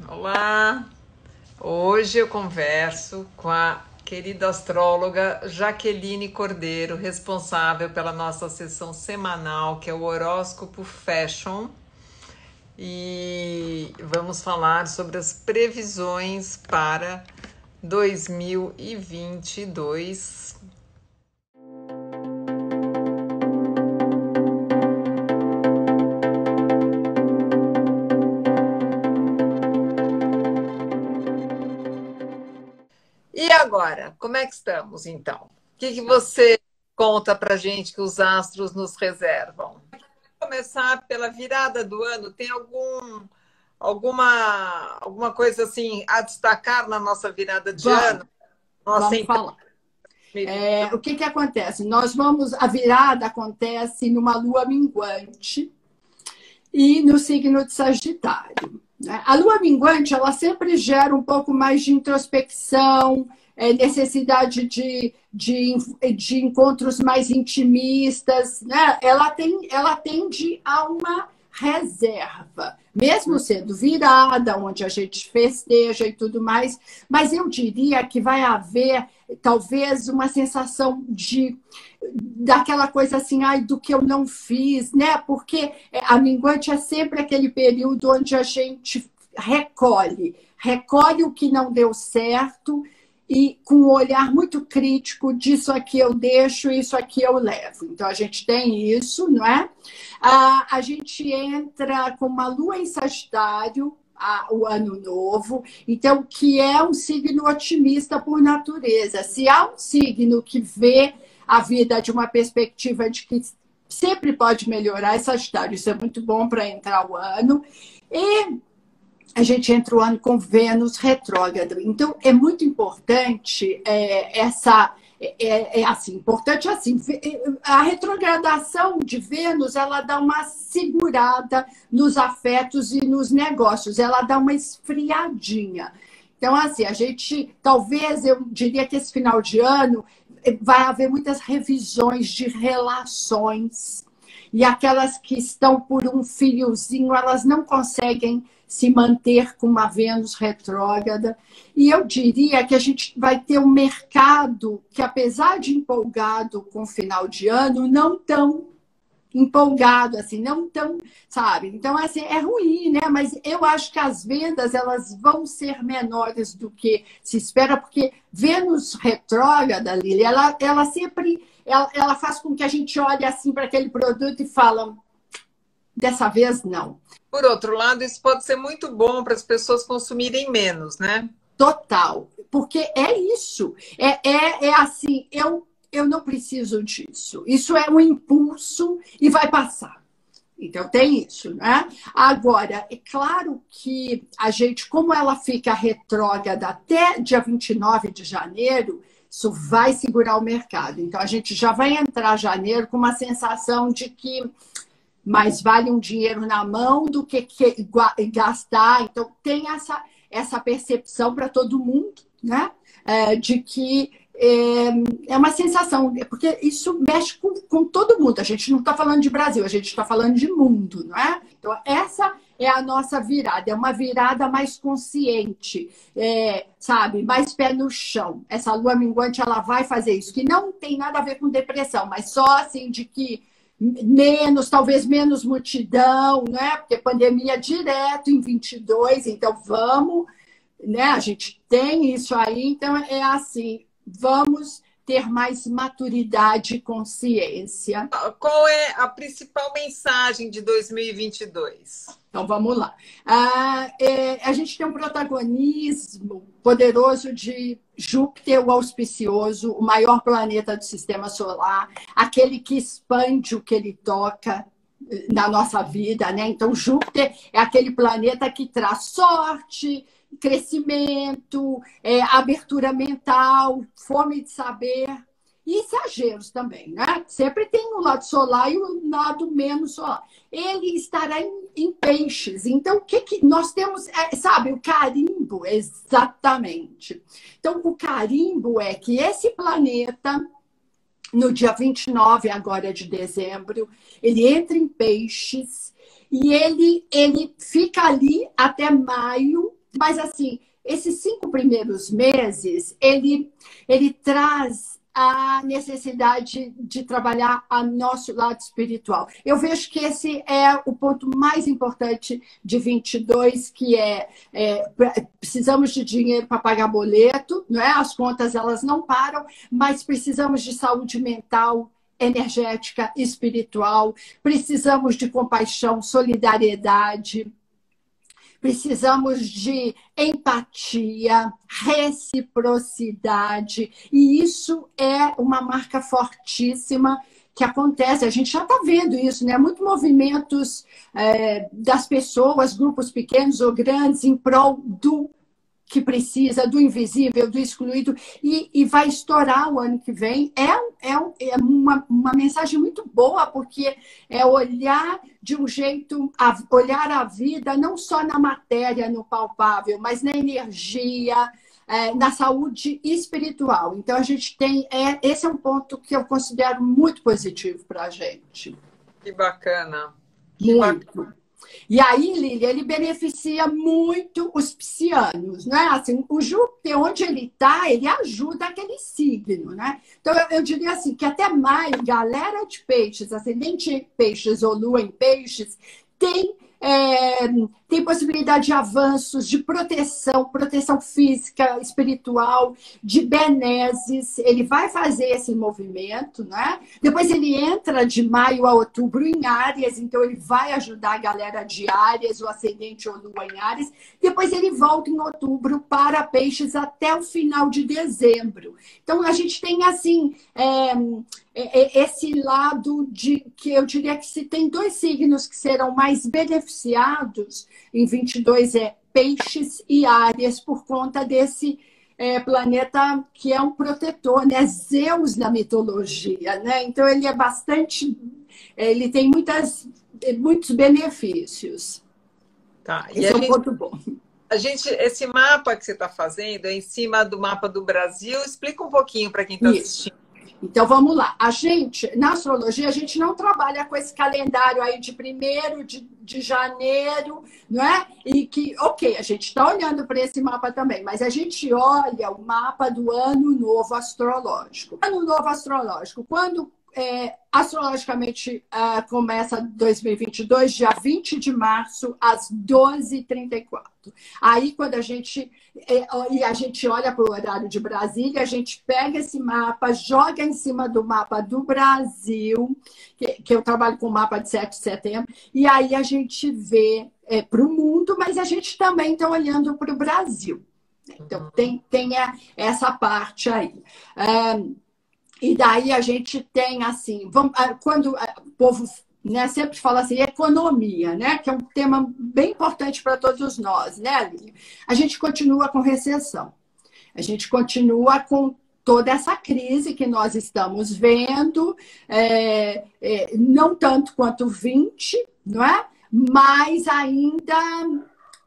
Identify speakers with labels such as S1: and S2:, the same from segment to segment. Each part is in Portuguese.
S1: Olá! Hoje eu converso com a querida astróloga Jaqueline Cordeiro, responsável pela nossa sessão semanal, que é o Horóscopo Fashion. E vamos falar sobre as previsões para 2022. E agora, como é que estamos, então? O que você conta para gente que os astros nos reservam? Começar pela virada do ano, tem alguma coisa assim a destacar na nossa virada de
S2: Vamos,
S1: ano? Nossa
S2: vamos
S1: entrada
S2: falar.
S1: em 2022.
S2: O que acontece? A virada acontece numa lua minguante e no signo de Sagitário, né? A lua minguante, ela sempre gera um pouco mais de introspecção, necessidade de encontros mais intimistas, né? Ela tende a uma reserva, mesmo sendo virada, onde a gente festeja e tudo mais, mas eu diria que vai haver talvez uma sensação de daquela coisa assim, ai, do que eu não fiz, né? Porque a minguante é sempre aquele período onde a gente recolhe o que não deu certo e com um olhar muito crítico disso aqui eu deixo, isso aqui eu levo. Então a gente tem isso, não é? A gente entra com uma lua em Sagitário, o ano novo, então que é um signo otimista por natureza. Se há um signo que vê a vida de uma perspectiva de que sempre pode melhorar, é Sagitário. Isso é muito bom para entrar o ano. E a gente entra o ano com Vênus retrógrado. Então, é muito importante importante assim, a retrogradação de Vênus, ela dá uma segurada nos afetos e nos negócios, ela dá uma esfriadinha. Então, assim, talvez eu diria que esse final de ano vai haver muitas revisões de relações e aquelas que estão por um fiozinho, elas não conseguem se manter com uma Vênus retrógrada. E eu diria que a gente vai ter um mercado que, apesar de empolgado com o final de ano, não tão empolgado, assim, não tão, sabe? Então, assim, é ruim, né? Mas eu acho que as vendas, elas vão ser menores do que se espera, porque Vênus retrógrada, Lili, ela sempre, ela faz com que a gente olhe, assim, para aquele produto e fala, dessa vez, não.
S1: Por outro lado, isso pode ser muito bom para as pessoas consumirem menos, né?
S2: Total. Porque é isso. É assim, eu não preciso disso. Isso é um impulso e vai passar. Então, tem isso, né? Agora, é claro que a gente, como ela fica retrógrada até dia 29 de janeiro, isso vai segurar o mercado. Então, a gente já vai entrar janeiro com uma sensação de que mais vale um dinheiro na mão do que gastar. Então, tem essa percepção para todo mundo, né? De que é uma sensação, porque isso mexe com todo mundo. A gente não está falando de Brasil, a gente está falando de mundo, não é? Então, essa é a nossa virada, é uma virada mais consciente, sabe? Mais pé no chão. Essa lua minguante, ela vai fazer isso, que não tem nada a ver com depressão, mas só assim de que talvez menos multidão, né? Porque pandemia direto em 22, então vamos, né? A gente tem isso aí, então é assim, vamos ter mais maturidade e consciência.
S1: Qual é a principal mensagem de 2022?
S2: Então vamos lá. A gente tem um protagonismo poderoso de Júpiter, o auspicioso, o maior planeta do sistema solar, aquele que expande o que ele toca na nossa vida, né? Então, Júpiter é aquele planeta que traz sorte, crescimento, abertura mental, fome de saber. E exageros também, né? Sempre tem o lado solar e o lado menos solar. Ele estará em peixes. Então, o que nós temos? Sabe, o carimbo, exatamente. Então, o carimbo é que esse planeta, no dia 29 agora de dezembro, ele entra em peixes e ele fica ali até maio Mas, assim, esses 5 primeiros meses, ele traz a necessidade de trabalhar a nosso lado espiritual. Eu vejo que esse é o ponto mais importante de 22, que precisamos de dinheiro para pagar boleto, não é? As contas elas não param, mas precisamos de saúde mental, energética, espiritual, precisamos de compaixão, solidariedade. Precisamos de empatia, reciprocidade, e isso é uma marca fortíssima que acontece. A gente já está vendo isso, né? Muitos movimentos das pessoas, grupos pequenos ou grandes, em prol do que precisa, do invisível, do excluído, e vai estourar o ano que vem. É uma mensagem muito boa, porque é olhar de um jeito, olhar a vida não só na matéria, no palpável, mas na energia, na saúde espiritual. Então, a gente tem... esse é um ponto que eu considero muito positivo para a gente.
S1: Que bacana.
S2: Muito. E aí, Lília, ele beneficia muito os piscianos, né? Assim, o Júpiter, onde ele está, ele ajuda aquele signo, né? Então, eu diria assim, que até maio, galera de peixes, ascendente em peixes ou lua em peixes, tem possibilidade de avanços, de proteção física, espiritual, de benesses. Ele vai fazer esse movimento, né? Depois ele entra de maio a outubro em Áries, então ele vai ajudar a galera de Áries, o ascendente ou lua em Áries. Depois ele volta em outubro para peixes até o final de dezembro. Então a gente tem assim... esse lado que eu diria que se tem 2 signos que serão mais beneficiados em 22 Peixes e Áries, por conta desse planeta que é um protetor, né? Zeus na mitologia, né? Então ele é bastante... ele tem muitos benefícios.
S1: Tá.
S2: Esse é um ponto bom.
S1: Esse mapa que você está fazendo é em cima do mapa do Brasil. Explica um pouquinho para quem está assistindo.
S2: Então, vamos lá. Na astrologia, a gente não trabalha com esse calendário aí de 1º de janeiro, não é? E que, ok, a gente está olhando para esse mapa também, mas a gente olha o mapa do Ano Novo Astrológico. Ano Novo Astrológico, quando astrologicamente começa 2022, dia 20 de março, às 12h34. Aí, quando a gente olha para o horário de Brasília, a gente pega esse mapa, joga em cima do mapa do Brasil, que eu trabalho com o mapa de 7 de setembro, e aí a gente vê para o mundo, mas a gente também está olhando para o Brasil. Então, tem essa parte aí. E daí a gente tem, assim, quando o povo, né, sempre fala assim, economia, né, que é um tema bem importante para todos nós, né, Lívia? A gente continua com recessão. A gente continua com toda essa crise que nós estamos vendo, não tanto quanto 20, não é? Mas ainda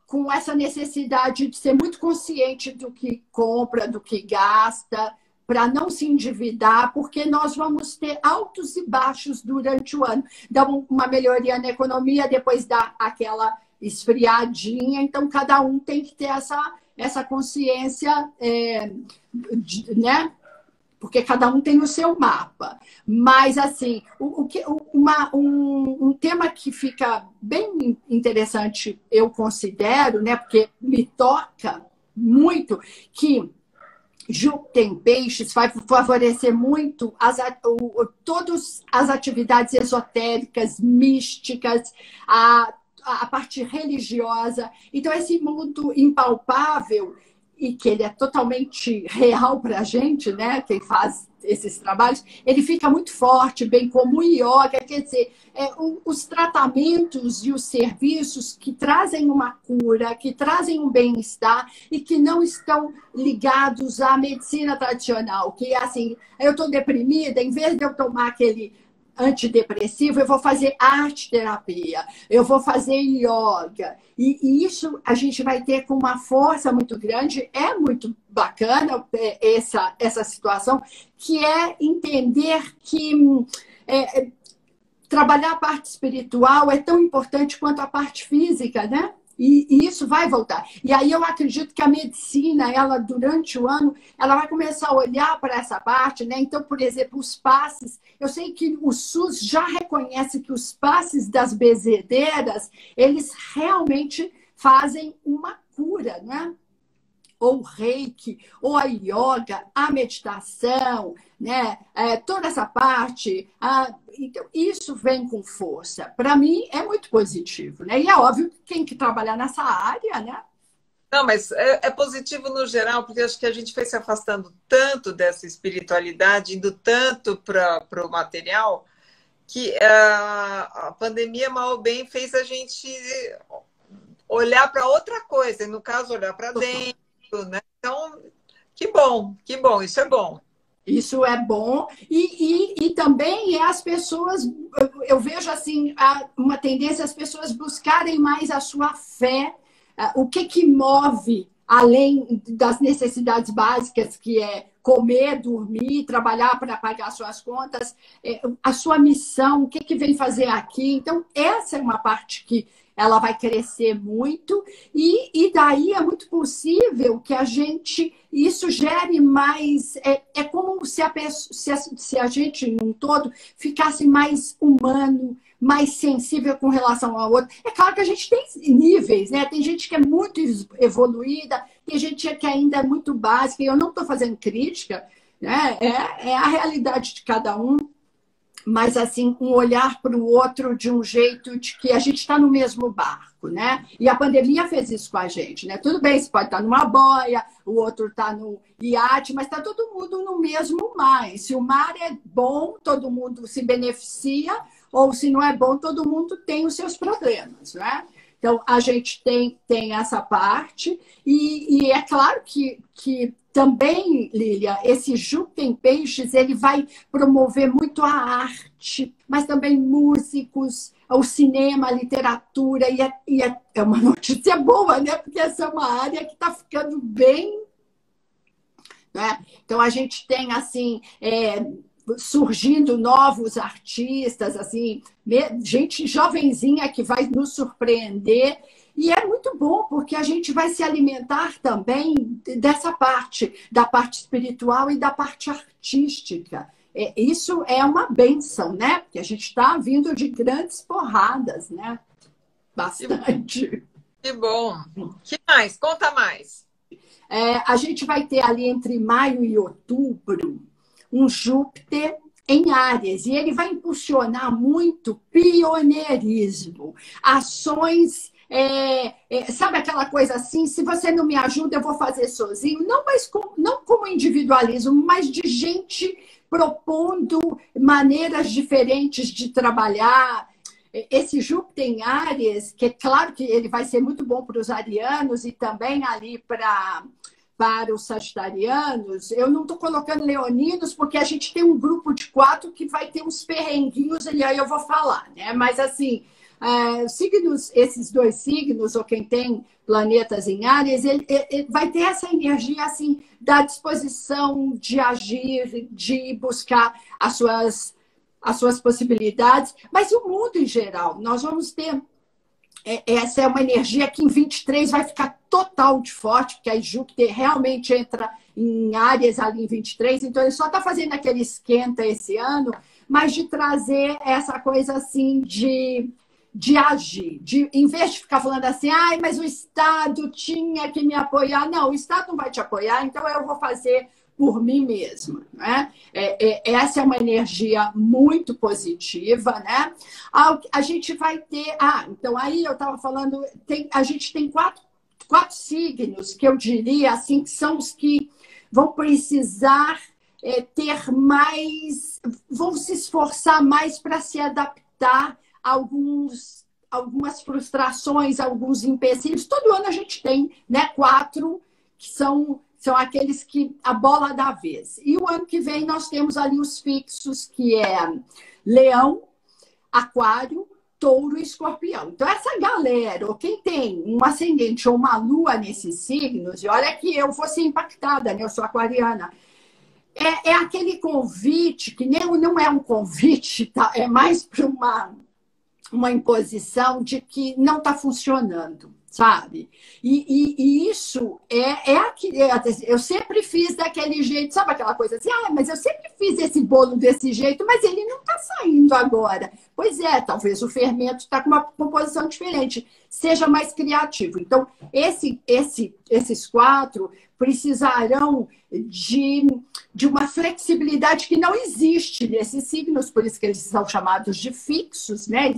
S2: com essa necessidade de ser muito consciente do que compra, do que gasta, para não se endividar, porque nós vamos ter altos e baixos durante o ano. Dá uma melhoria na economia, depois dá aquela esfriadinha, então cada um tem que ter essa consciência, né? Porque cada um tem o seu mapa. Mas, assim, um tema que fica bem interessante, eu considero, né? Porque me toca muito, que Júpiter em Peixes vai favorecer muito todas as atividades esotéricas, místicas, a parte religiosa. Então, esse mundo impalpável, e que ele é totalmente real para a gente, né? Quem faz esses trabalhos, ele fica muito forte, bem como o yoga, quer dizer, os tratamentos e os serviços que trazem uma cura, que trazem um bem-estar e que não estão ligados à medicina tradicional, que é assim, eu estou deprimida, em vez de eu tomar aquele antidepressivo, eu vou fazer arte-terapia, eu vou fazer yoga. E isso a gente vai ter com uma força muito grande. É muito bacana essa situação, que é entender que trabalhar a parte espiritual é tão importante quanto a parte física, né? E isso vai voltar. E aí eu acredito que a medicina, ela durante o ano, ela vai começar a olhar para essa parte, né? Então, por exemplo, os passes, eu sei que o SUS já reconhece que os passes das benzedeiras, eles realmente fazem uma cura, né? Ou o reiki, ou a yoga, a meditação, né? Toda essa parte. Então, isso vem com força. Para mim, é muito positivo, né? E é óbvio que quem que trabalhar nessa área, né?
S1: Não, mas é positivo no geral, porque acho que a gente foi se afastando tanto dessa espiritualidade, indo tanto para o material, que a pandemia, mal ou bem, fez a gente olhar para outra coisa, e no caso, olhar para dentro, né? Então, que bom, isso é bom.
S2: Isso é bom. E também as pessoas, eu vejo assim, uma tendência as pessoas buscarem mais a sua fé, o que move, além das necessidades básicas, que é comer, dormir, trabalhar para pagar suas contas, a sua missão, o que vem fazer aqui. Então, essa é uma parte que ela vai crescer muito, e daí é muito possível que a gente, isso gere mais, é como se a gente, num todo, ficasse mais humano, mais sensível com relação ao outro. É claro que a gente tem níveis, né? Tem gente que é muito evoluída, tem gente que ainda é muito básica, e eu não estou fazendo crítica, né? É a realidade de cada um, mas assim, um olhar para o outro de um jeito de que a gente está no mesmo barco, né? E a pandemia fez isso com a gente, né? Tudo bem, você pode estar numa boia, o outro está no iate, mas está todo mundo no mesmo mar. E se o mar é bom, todo mundo se beneficia, ou se não é bom, todo mundo tem os seus problemas, né? Então, a gente tem essa parte, e é claro que também, Lília, esse Júpiter em Peixes, ele vai promover muito a arte, mas também músicos, o cinema, a literatura, e é uma notícia boa, né? Porque essa é uma área que está ficando bem, né? Então, a gente tem, assim, surgindo novos artistas, assim, gente jovenzinha que vai nos surpreender. E é muito bom, porque a gente vai se alimentar também dessa parte, da parte espiritual e da parte artística. Isso é uma bênção, né? Porque a gente está vindo de grandes porradas, né? Bastante.
S1: Que bom. Que mais? Conta mais.
S2: A gente vai ter ali entre maio e outubro um Júpiter em Áries, e ele vai impulsionar muito pioneirismo, ações. Sabe aquela coisa assim, se você não me ajuda, eu vou fazer sozinho, não, não como individualismo, mas de gente propondo maneiras diferentes de trabalhar. Esse Júpiter em Áries, que é claro que ele vai ser muito bom para os arianos e também ali para os sagitarianos, eu não estou colocando leoninos, porque a gente tem um grupo de 4 que vai ter uns perrenguinhos, e aí eu vou falar, né? Mas assim, signos, esses 2 signos, ou quem tem planetas em Áries, ele vai ter essa energia assim, da disposição de agir, de buscar as suas possibilidades, mas o mundo em geral, nós vamos ter. Essa é uma energia que em 23 vai ficar total de forte, porque aí Júpiter realmente entra em Áries ali em 23, então ele só está fazendo aquele esquenta esse ano, mas de trazer essa coisa assim de agir, em vez de ficar falando assim, mas o Estado tinha que me apoiar. Não, o Estado não vai te apoiar, então eu vou fazer por mim mesma, né? Essa é uma energia muito positiva, né? A gente vai ter... então aí eu estava falando, a gente tem quatro signos que eu diria assim, que são os que vão precisar ter mais... vão se esforçar mais para se adaptar a algumas frustrações, alguns empecilhos. Todo ano a gente tem, né, 4 que são aqueles que a bola da vez. E o ano que vem nós temos ali os fixos, que é Leão, Aquário, Touro e Escorpião. Então, essa galera, ou quem tem um ascendente ou uma lua nesses signos, e olha que eu vou ser impactada, né? Eu sou aquariana. É aquele convite, que não é um convite, tá? É mais para uma imposição de que não está funcionando. sabe? E isso eu sempre fiz daquele jeito, sabe aquela coisa assim, mas eu sempre fiz esse bolo desse jeito, mas ele não está saindo agora. Pois é, talvez o fermento está com uma composição diferente, seja mais criativo. Então, esses 4 precisarão de uma flexibilidade que não existe nesses signos, por isso que eles são chamados de fixos, né?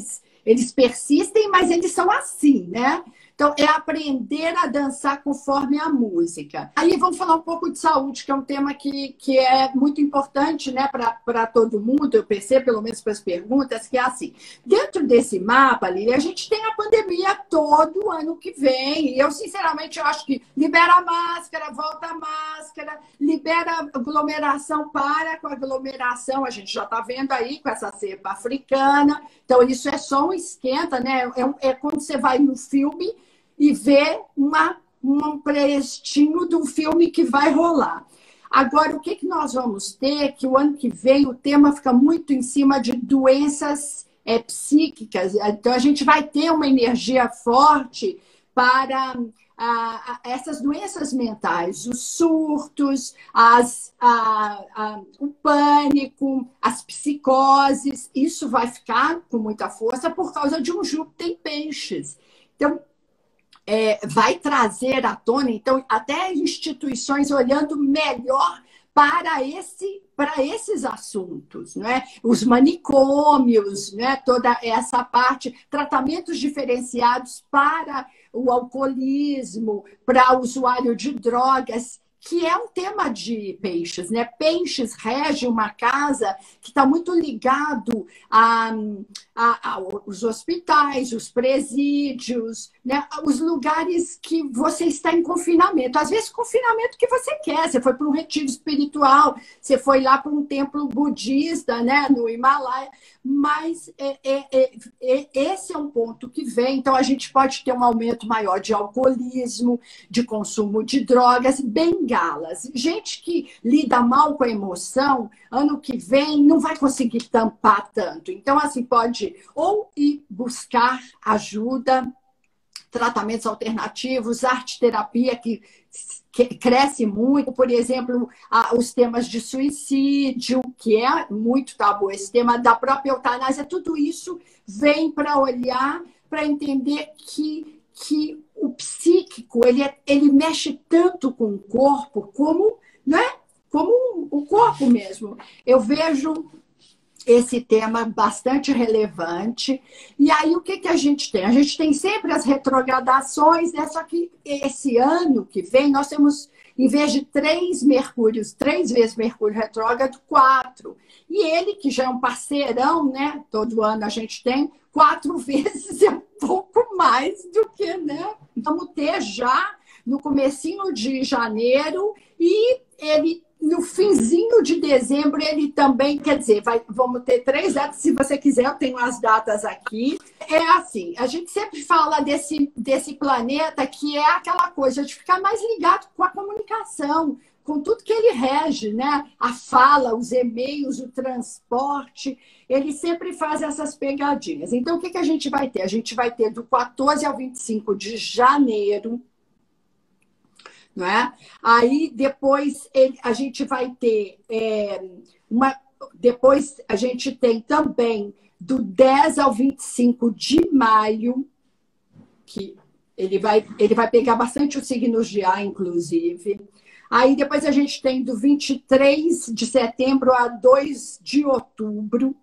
S2: Eles persistem, mas eles são assim, né? Então, é aprender a dançar conforme a música. Aí vamos falar um pouco de saúde, que é um tema que é muito importante, né, para todo mundo. Eu percebo, pelo menos para as perguntas, que é assim. Dentro desse mapa, Lili, a gente tem a pandemia todo ano que vem. E eu, sinceramente, eu acho que libera a máscara, volta a máscara, libera a aglomeração, para com a aglomeração. A gente já está vendo aí com essa cepa africana. Então, isso é só um esquenta, né? É quando você vai no filme e ver um prestinho de um filme que vai rolar. Agora, o que nós vamos ter? Que o ano que vem o tema fica muito em cima de doenças psíquicas. Então, a gente vai ter uma energia forte para essas doenças mentais, os surtos, o pânico, as psicoses. Isso vai ficar com muita força por causa de um Júpiter em Peixes. Então, vai trazer à tona, então, até instituições olhando melhor para esses assuntos, né? Os manicômios, né? Toda essa parte, tratamentos diferenciados para o alcoolismo, para o usuário de drogas, que é um tema de Peixes, né? Peixes rege uma casa que está muito ligado aos hospitais, os presídios, né? Os lugares que você está em confinamento. Às vezes, confinamento que você quer. Você foi para um retiro espiritual, você foi lá para um templo budista, né? No Himalaia. Mas esse é um ponto que vem. Então, a gente pode ter um aumento maior de alcoolismo, de consumo de drogas, bengalas. Gente que lida mal com a emoção, ano que vem não vai conseguir tampar tanto. Então, assim, pode ou ir buscar ajuda, tratamentos alternativos, arte-terapia, que cresce muito, por exemplo, os temas de suicídio, que é muito tabu, esse tema da própria eutanásia, tudo isso vem para olhar, para entender que o psíquico, ele mexe tanto com o corpo, como, né? Como o corpo mesmo. Eu vejo esse tema bastante relevante. E aí, o que a gente tem? A gente tem sempre as retrogradações, né? Só que esse ano que vem, nós temos, em vez de 3 vezes Mercúrio retrógrado, 4. E ele, que já é um parceirão, né? Todo ano a gente tem, 4 vezes é um pouco mais do que, né? Vamos ter já no comecinho de janeiro e ele no finzinho de dezembro, ele também, quer dizer, vamos ter 3 datas, se você quiser, eu tenho as datas aqui. É assim, a gente sempre fala desse planeta que é aquela coisa de ficar mais ligado com a comunicação, com tudo que ele rege, né? A fala, os e-mails, o transporte, ele sempre faz essas pegadinhas. Então, o que a gente vai ter? A gente vai ter do 14 ao 25 de janeiro, não é? Aí depois a gente vai ter depois a gente tem também do 10 ao 25 de maio, que ele vai pegar bastante os signos de ar, inclusive. Aí depois a gente tem do 23 de setembro a 2 de outubro.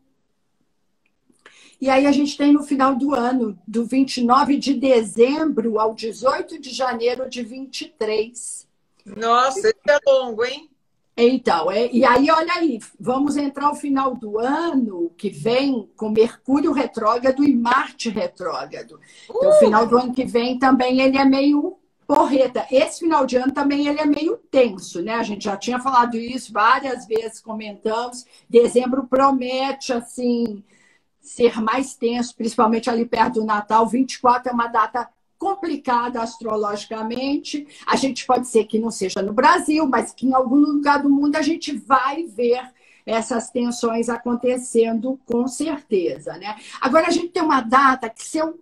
S2: E aí a gente tem no final do ano, do 29 de dezembro ao 18 de janeiro de 23.
S1: Nossa, esse é longo, hein?
S2: Então, e aí, olha aí, vamos entrar ao final do ano que vem com Mercúrio retrógrado e Marte retrógrado. Então, o final do ano que vem também ele é meio porreta. Esse final de ano também ele é meio tenso, né? A gente já tinha falado isso várias vezes, comentamos. Dezembro promete, assim, ser mais tenso, principalmente ali perto do Natal. 24 é uma data complicada astrologicamente. A gente pode ser que não seja no Brasil, mas que em algum lugar do mundo a gente vai ver essas tensões acontecendo com certeza, né? Agora, a gente tem uma data que, eu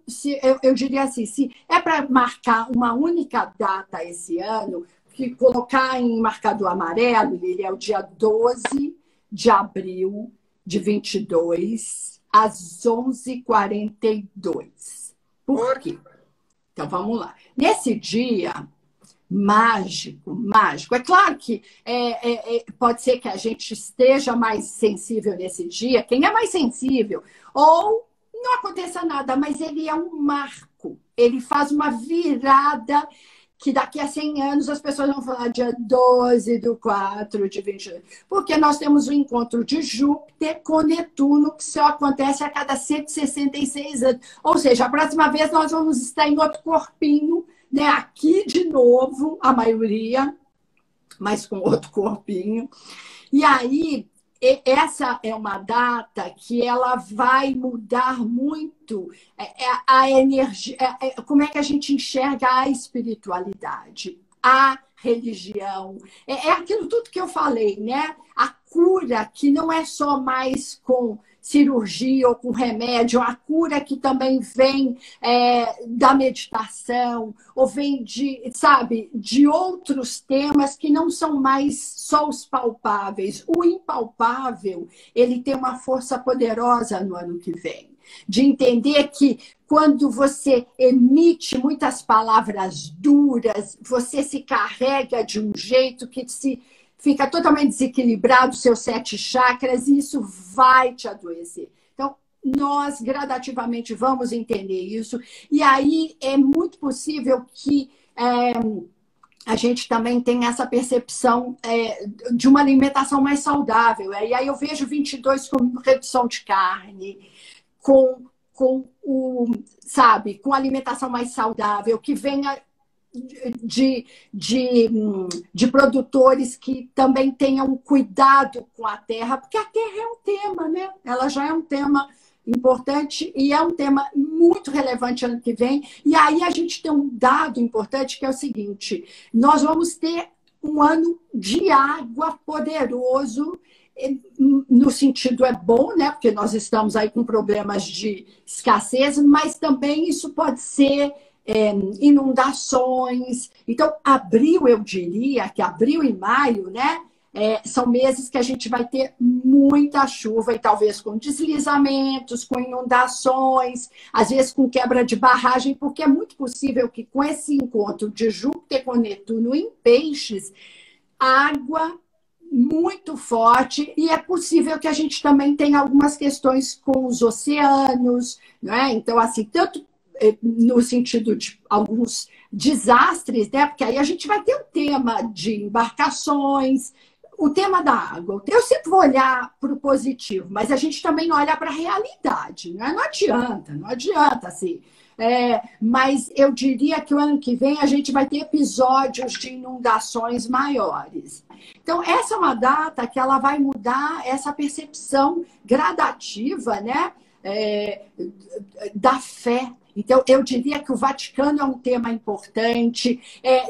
S2: diria assim, se é para marcar uma única data esse ano, que colocar em marcador amarelo, ele é o dia 12 de abril de 22, às 11h42. Por quê? Então, vamos lá. Nesse dia mágico, mágico. É claro que pode ser que a gente esteja mais sensível nesse dia, quem é mais sensível, ou não aconteça nada, mas ele é um marco. Ele faz uma virada que daqui a 100 anos as pessoas vão falar dia 12/4 de 22. Porque nós temos o encontro de Júpiter com Netuno, que só acontece a cada 166 anos. Ou seja, a próxima vez nós vamos estar em outro corpinho, né? Aqui de novo, a maioria, mas com outro corpinho. E aí, essa é uma data que ela vai mudar muito a energia, como é que a gente enxerga a espiritualidade, a religião. É aquilo tudo que eu falei, né? A cura que não é só mais com cirurgia ou com remédio, a cura que também vem da meditação, ou vem de outros temas que não são mais só os palpáveis. O impalpável, ele tem uma força poderosa no ano que vem. De entender que quando você emite muitas palavras duras, você se carrega de um jeito que fica totalmente desequilibrado, seus 7 chakras, e isso vai te adoecer. Então, nós gradativamente vamos entender isso. E aí é muito possível que a gente também tenha essa percepção de uma alimentação mais saudável. E aí eu vejo 22 com redução de carne, com alimentação mais saudável, que venha de produtores que também tenham cuidado com a terra, porque a terra é um tema, né? Ela já é um tema importante e é um tema muito relevante ano que vem. E aí a gente tem um dado importante que é o seguinte: nós vamos ter um ano de água poderoso. No sentido bom, né? Porque nós estamos aí com problemas de escassez, mas também isso pode ser inundações. Então, abril, eu diria que abril e maio, né? São meses que a gente vai ter muita chuva e talvez com deslizamentos, com inundações, às vezes com quebra de barragem, porque é muito possível que com esse encontro de Júpiter com Netuno em Peixes, água muito forte, e é possível que a gente também tenha algumas questões com os oceanos, né? Então, assim, tanto no sentido de alguns desastres, né? Porque aí a gente vai ter o tema de embarcações, o tema da água. Eu sempre vou olhar para o positivo, mas a gente também olha para a realidade, né? Não adianta, assim. Mas eu diria que o ano que vem a gente vai ter episódios de inundações maiores. Então, essa é uma data que ela vai mudar essa percepção gradativa, né? Da fé. Então, eu diria que o Vaticano é um tema importante,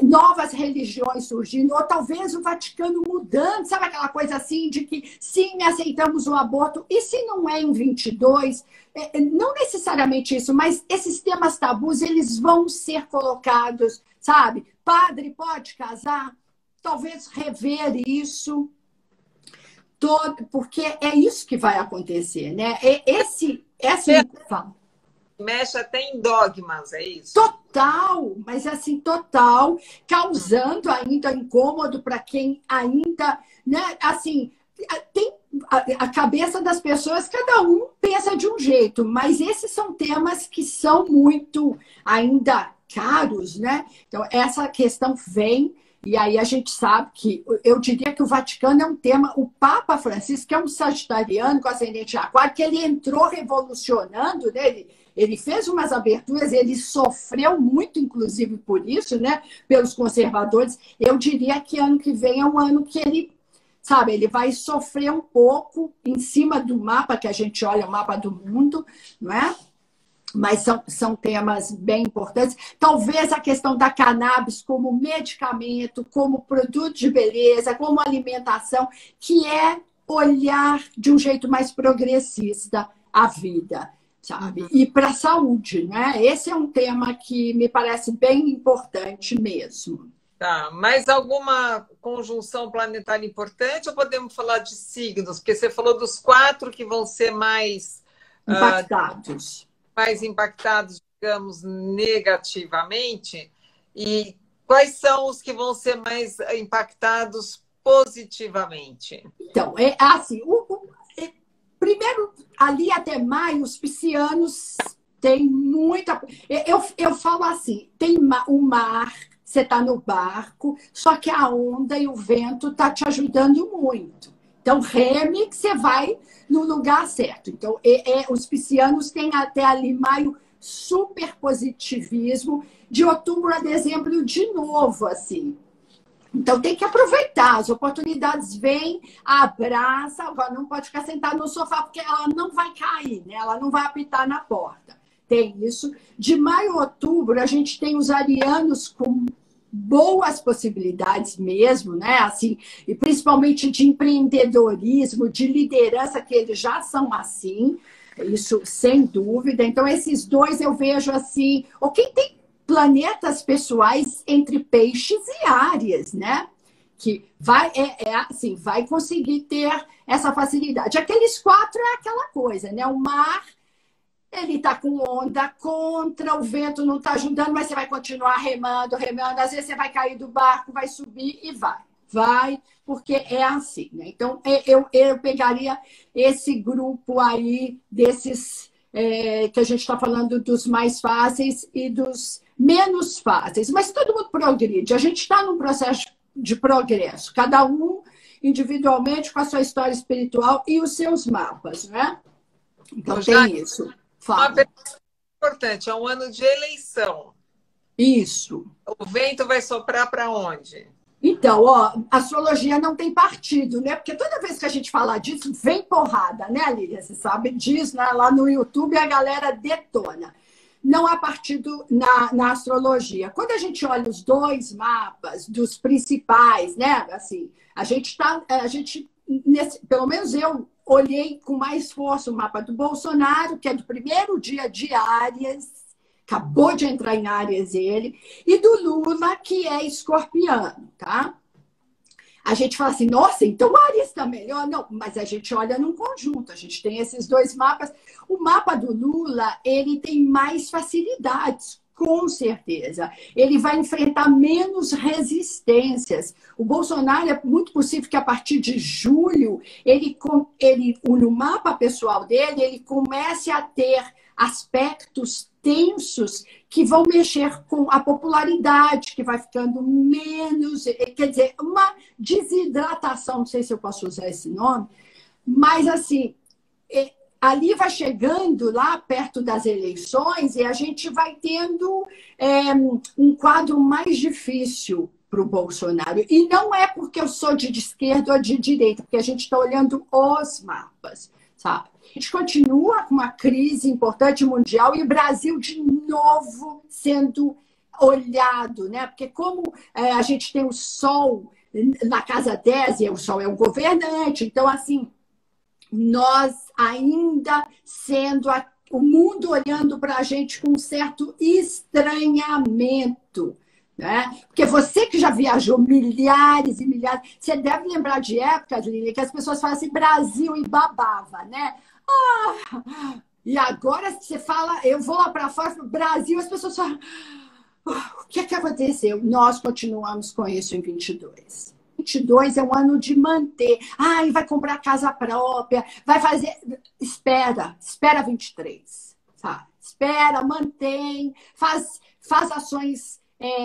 S2: novas religiões surgindo, ou talvez o Vaticano mudando, sabe aquela coisa assim de que sim, aceitamos o aborto, e se não é em 22, não necessariamente isso, mas esses temas tabus, eles vão ser colocados, sabe? Padre pode casar? Talvez rever isso, porque é isso que vai acontecer, né?
S1: Mexe até em dogmas, é isso?
S2: Total, mas assim, total, causando ainda incômodo para quem ainda, né? Assim, tem a cabeça das pessoas, cada um pensa de um jeito, mas esses são temas que são muito ainda caros, né? Então, essa questão vem. E aí a gente sabe que, eu diria que o Vaticano é um tema, o Papa Francisco, que é um sagitariano com ascendente aquário, que ele entrou revolucionando, né? Ele fez umas aberturas, ele sofreu muito, inclusive, por isso, né? Pelos conservadores. Eu diria que ano que vem é um ano que ele, sabe, ele vai sofrer um pouco em cima do mapa, que a gente olha o mapa do mundo, não é? Mas são temas bem importantes. Talvez a questão da cannabis como medicamento, como produto de beleza, como alimentação, que é olhar de um jeito mais progressista a vida, sabe? E para a saúde, né? Esse é um tema que me parece bem importante mesmo.
S1: Tá, mais alguma conjunção planetária importante ou podemos falar de signos? Porque você falou dos 4 que vão ser
S2: Impactados.
S1: mais impactados, digamos, negativamente. E quais são os que vão ser mais impactados positivamente?
S2: Então, é assim, primeiro, ali até maio, os piscianos têm muita. Eu falo assim: tem o mar, você está no barco, só que a onda e o vento tá te ajudando muito. Então, reme que você vai no lugar certo. Então, os piscianos têm até ali maio super positivismo, de outubro a dezembro de novo, assim. Então, tem que aproveitar, as oportunidades vêm, abraça, agora não pode ficar sentado no sofá, porque ela não vai cair, né? Ela não vai apitar na porta. Tem isso. De maio a outubro, a gente tem os arianos com boas possibilidades mesmo, né? Assim, e principalmente de empreendedorismo, de liderança, que eles já são assim, isso sem dúvida. Então, esses dois eu vejo assim, ou quem tem planetas pessoais entre peixes e áreas, né? Que vai, assim, vai conseguir ter essa facilidade. Aqueles 4 é aquela coisa, né? O mar, ele está com onda contra, o vento não está ajudando, mas você vai continuar remando, remando. Às vezes você vai cair do barco, vai subir e vai. Vai, porque é assim, né? Então, eu pegaria esse grupo aí, desses que a gente está falando dos mais fáceis e dos menos fáceis. Mas todo mundo progride. A gente está num processo de progresso, cada um individualmente com a sua história espiritual e os seus mapas, né? Então, tem isso.
S1: Uma pergunta importante, é um ano de eleição.
S2: Isso.
S1: O vento vai soprar para onde?
S2: Então, ó, a astrologia não tem partido, né? Porque toda vez que a gente fala disso, vem porrada, né, Lília? Você sabe disso, né? Lá no YouTube a galera detona. Não há partido na astrologia. Quando a gente olha os 2 mapas dos principais, né? Assim, pelo menos eu olhei com mais força o mapa do Bolsonaro, que é do primeiro dia de Áries, acabou de entrar em Áries ele, e do Lula, que é escorpiano, tá? A gente fala assim, nossa, então o Áries está melhor. Não, mas a gente olha num conjunto, a gente tem esses 2 mapas. O mapa do Lula, ele tem mais facilidades, com certeza. Ele vai enfrentar menos resistências. O Bolsonaro, é muito possível que a partir de julho, no mapa pessoal dele, ele comece a ter aspectos tensos que vão mexer com a popularidade, que vai ficando menos, quer dizer, uma desidratação, não sei se eu posso usar esse nome, mas assim, ali vai chegando lá perto das eleições e a gente vai tendo um quadro mais difícil para o Bolsonaro. E não é porque eu sou de esquerda ou de direita, porque a gente está olhando os mapas, sabe? A gente continua com uma crise importante mundial e o Brasil de novo sendo olhado, né? Porque como a gente tem o Sol na casa 10 e o Sol é o governante, então assim, nós ainda sendo o mundo olhando para a gente com um certo estranhamento, né? Porque você que já viajou milhares e milhares, você deve lembrar de épocas, Lília, que as pessoas falam assim, Brasil e babava, né? E agora você fala, eu vou lá para fora, Brasil, as pessoas falam, o que é que aconteceu? Nós continuamos com isso em 22. 22 é um ano de manter. Ai, vai comprar casa própria, vai fazer. Espera 23, sabe? Espera, mantém, faz ações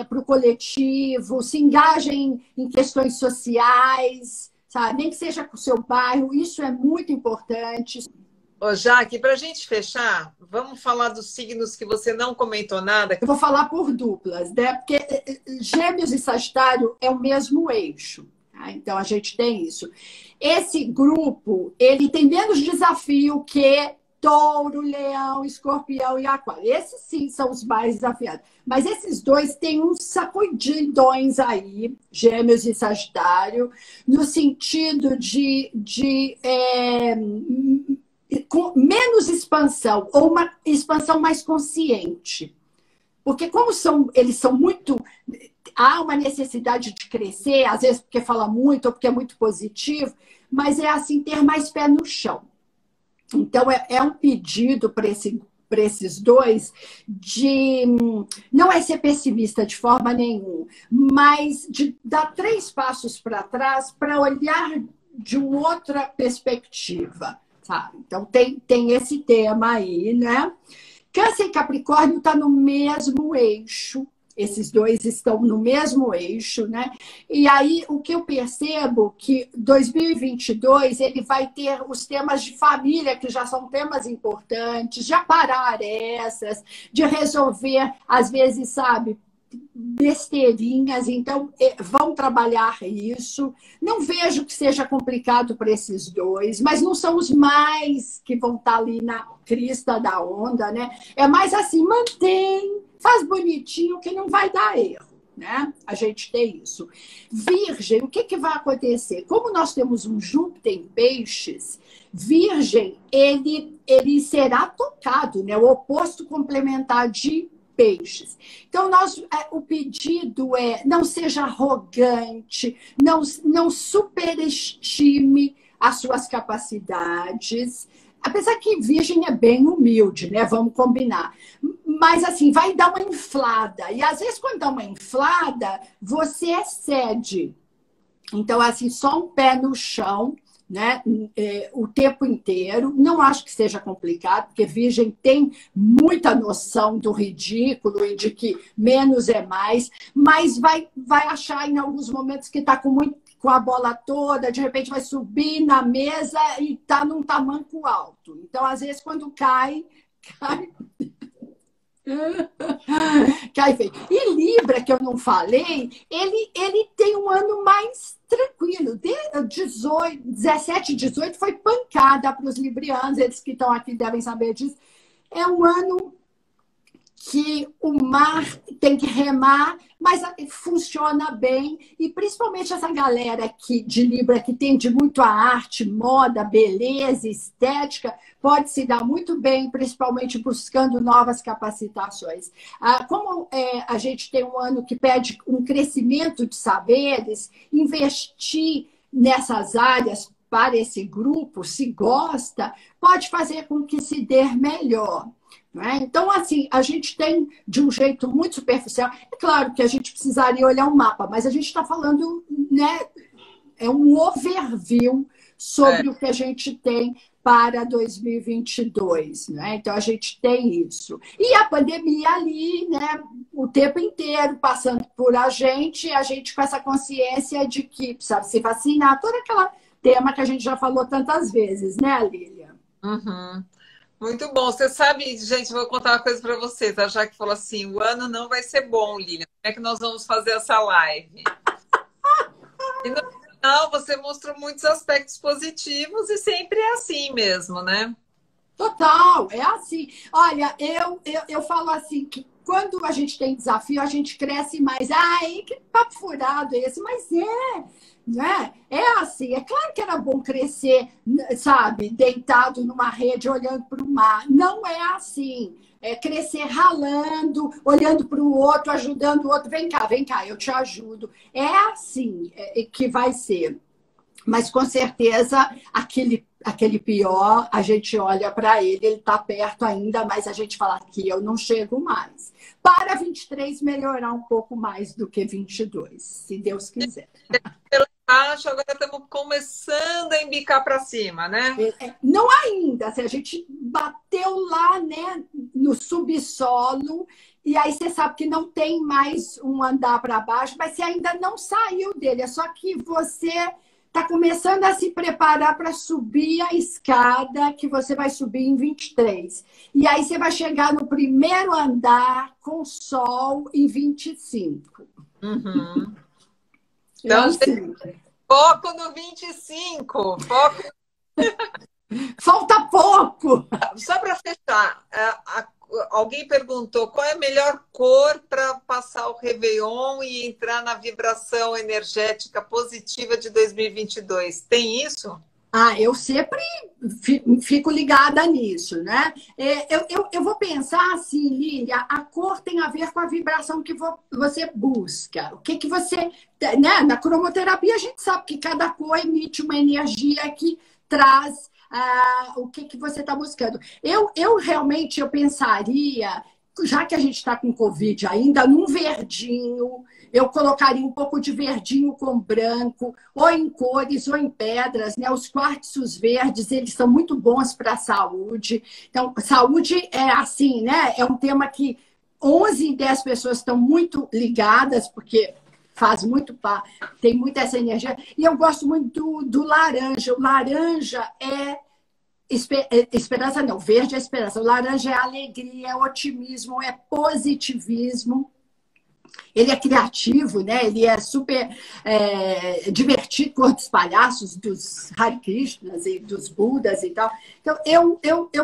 S2: para o coletivo, se engaja em questões sociais, sabe? Nem que seja com o seu bairro, isso é muito importante.
S1: Ô, Jaque, para a gente fechar, vamos falar dos signos que você não comentou nada.
S2: Eu vou falar por duplas, né? Porque Gêmeos e Sagitário é o mesmo eixo. Tá? Então, a gente tem isso. Esse grupo, ele tem menos desafio que Touro, Leão, Escorpião e Aquário. Esses sim são os mais desafiados. Mas esses dois têm uns sacudidões aí, Gêmeos e Sagitário, no sentido com menos expansão, ou uma expansão mais consciente. Porque como eles são muito... Há uma necessidade de crescer, às vezes porque fala muito ou porque é muito positivo, mas é assim, ter mais pé no chão. Então, é um pedido para esses dois de... Não é ser pessimista de forma nenhuma, mas de dar 3 passos para trás para olhar de uma outra perspectiva. Sabe? Então, tem esse tema aí, né? Câncer e Capricórnio está no mesmo eixo. Esses dois estão no mesmo eixo, né? E aí, o que eu percebo que 2022 ele vai ter os temas de família, que já são temas importantes, de aparar essas, de resolver, às vezes, sabe, besteirinhas. Então, vão trabalhar isso. Não vejo que seja complicado para esses dois, mas não são os mais que vão estar ali na crista da onda, né? É mais assim, mantém, faz bonitinho, que não vai dar erro, né? A gente tem isso. Virgem, o que vai acontecer? Como nós temos um Júpiter em Peixes, Virgem, ele será tocado, né? O oposto complementar de Peixes. Então, o pedido é: não seja arrogante, não superestime as suas capacidades. Apesar que Virgem é bem humilde, né? Vamos combinar. Mas, assim, vai dar uma inflada. E, às vezes, quando dá uma inflada, você excede. Então, assim, só um pé no chão, né? O tempo inteiro. Não acho que seja complicado, porque Virgem tem muita noção do ridículo e de que menos é mais, mas vai achar em alguns momentos que está com a bola toda, de repente vai subir na mesa e está num tamanco alto. Então, às vezes, quando cai cai feio. E Libra, que eu não falei, ele tem um ano mais tranquilo. 17, 18 foi pancada para os librianos, eles que estão aqui devem saber disso. É um ano que o mar tem que remar, mas funciona bem. E principalmente essa galera aqui de Libra que tende muito a arte, moda, beleza, estética, pode se dar muito bem, principalmente buscando novas capacitações. Como a gente tem um ano que pede um crescimento de saberes, investir nessas áreas para esse grupo, se gosta, pode fazer com que se dê melhor. Né? Então, assim, a gente tem de um jeito muito superficial. É claro que a gente precisaria olhar um mapa, mas a gente está falando, né? É um overview sobre o que a gente tem para 2022. Né? Então, a gente tem isso. E a pandemia ali, né? O tempo inteiro passando por a gente com essa consciência de que precisa se vacinar, todo aquele tema que a gente já falou tantas vezes, né, Lília?
S1: Uhum. Muito bom. Você sabe, gente, vou contar uma coisa para vocês. A Jaque falou assim: o ano não vai ser bom, Lilian. Como é que nós vamos fazer essa live? E no final você mostrou muitos aspectos positivos e sempre é assim mesmo, né?
S2: Total, é assim. Olha, eu falo assim que quando a gente tem desafio, a gente cresce mais. Ai, que papo furado esse, mas né? É assim, é claro que era bom crescer, sabe, deitado numa rede olhando para o mar. Não é assim. É crescer ralando, olhando para o outro, ajudando o outro. Vem cá, eu te ajudo. É assim que vai ser. Mas com certeza aquele pior, a gente olha para ele está perto ainda, mas a gente fala que eu não chego mais. Para 23 melhorar um pouco mais do que 22, se Deus quiser.
S1: Pelo baixo, agora estamos começando a embicar para cima, né?
S2: Não ainda, se a gente bateu lá, né, no subsolo, e aí você sabe que não tem mais um andar para baixo, mas você ainda não saiu dele, é só que você está começando a se preparar para subir a escada que você vai subir em 23. E aí você vai chegar no primeiro andar com sol em 25.
S1: Uhum. Então,
S2: assim.
S1: Foco no 25. Foco.
S2: Falta pouco.
S1: Só para fechar, alguém perguntou qual é a melhor cor para passar o Réveillon e entrar na vibração energética positiva de 2022. Tem isso?
S2: Ah, eu sempre fico ligada nisso, né? Eu vou pensar assim, Lília, a cor tem a ver com a vibração que você busca. O que que você... Né? Na cromoterapia, a gente sabe que cada cor emite uma energia que traz o que que você está buscando. Eu realmente eu pensaria, já que a gente está com Covid ainda, num verdinho, eu colocaria um pouco de verdinho com branco, ou em cores, ou em pedras, né? Os quartzos verdes, eles são muito bons para a saúde. Então, saúde é assim, né? É um tema que 11 em 10 pessoas estão muito ligadas, porque faz muito, tem muita essa energia. E eu gosto muito do laranja. O laranja é esperança, não, verde é esperança. O laranja é alegria, é otimismo, é positivismo. Ele é criativo, né? Ele é super divertido, cor dos palhaços, dos Hare Krishnas e dos Budas e tal. Então, eu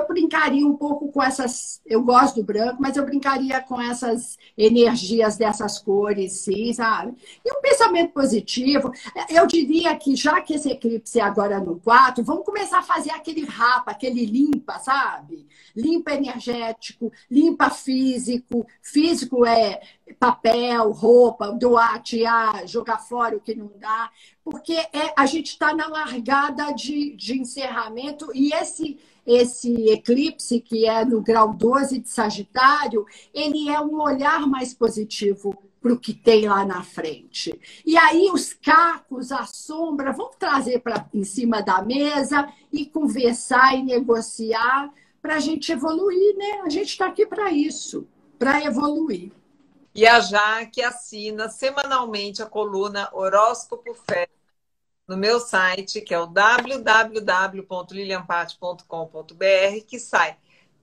S2: brincaria um pouco com essas... Eu gosto do branco, mas eu brincaria com essas energias dessas cores, sim, sabe? E um pensamento positivo. Eu diria que, já que esse eclipse é agora no 4, vamos começar a fazer aquele rapa, aquele limpa, sabe? Limpa energético, limpa físico. Físico é papel, roupa, doar, tirar, jogar fora o que não dá, porque a gente está na largada de encerramento e esse eclipse, que é no grau 12 de Sagitário, ele é um olhar mais positivo para o que tem lá na frente. E aí os cacos, a sombra, vão trazer em cima da mesa e conversar e negociar para a gente evoluir, né? A gente está aqui para isso, para evoluir.
S1: E a Jaque assina semanalmente a coluna Horóscopo Fé no meu site, que é o www.lilianpatti.com.br, que sai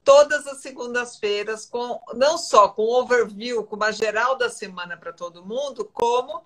S1: todas as segundas-feiras, não só com overview, com uma geral da semana para todo mundo, como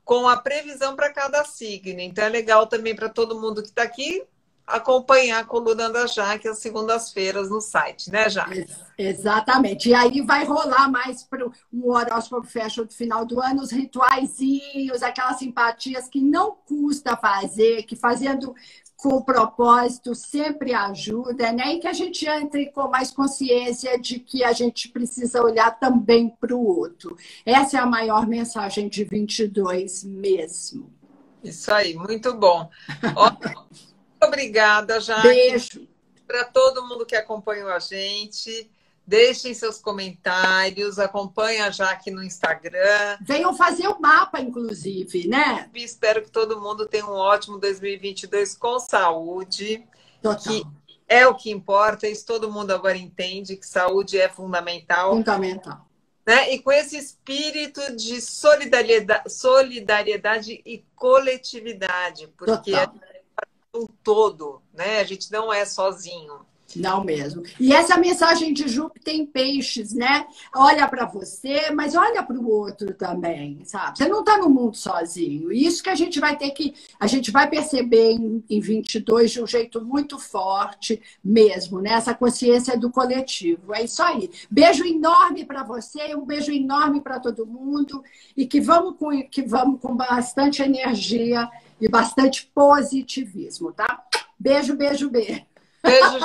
S1: com a previsão para cada signo. Então é legal também para todo mundo que está aqui acompanhar a coluna da Jaque às segundas-feiras no site, né, Jaque?
S2: Exatamente. E aí vai rolar mais para um horóscopo fashion do final do ano, os rituaizinhos, aquelas simpatias que não custa fazer, que fazendo com propósito sempre ajuda, né? E que a gente entre com mais consciência de que a gente precisa olhar também para o outro. Essa é a maior mensagem de 22 mesmo.
S1: Isso aí, muito bom. Obrigada, Jaque.
S2: Beijo.
S1: Para todo mundo que acompanhou a gente, deixem seus comentários, acompanhem a Jaque no Instagram.
S2: Venham fazer o mapa, inclusive, né?
S1: E espero que todo mundo tenha um ótimo 2022 com saúde.
S2: Total.
S1: Que é o que importa, isso todo mundo agora entende, que saúde é fundamental.
S2: Fundamental.
S1: Né? E com esse espírito de solidariedade e coletividade, porque
S2: Total.
S1: um todo, né? A gente não é sozinho.
S2: Não mesmo. E essa mensagem de Júpiter em peixes, né? Olha para você, mas olha para o outro também, sabe? Você não está no mundo sozinho. Isso que a gente vai ter que... A gente vai perceber em 22 de um jeito muito forte mesmo, né? Essa consciência do coletivo. É isso aí. Beijo enorme para você, um beijo enorme para todo mundo e que vamos com bastante energia e bastante positivismo, tá? Beijo, beijo, beijo.
S1: Beijo.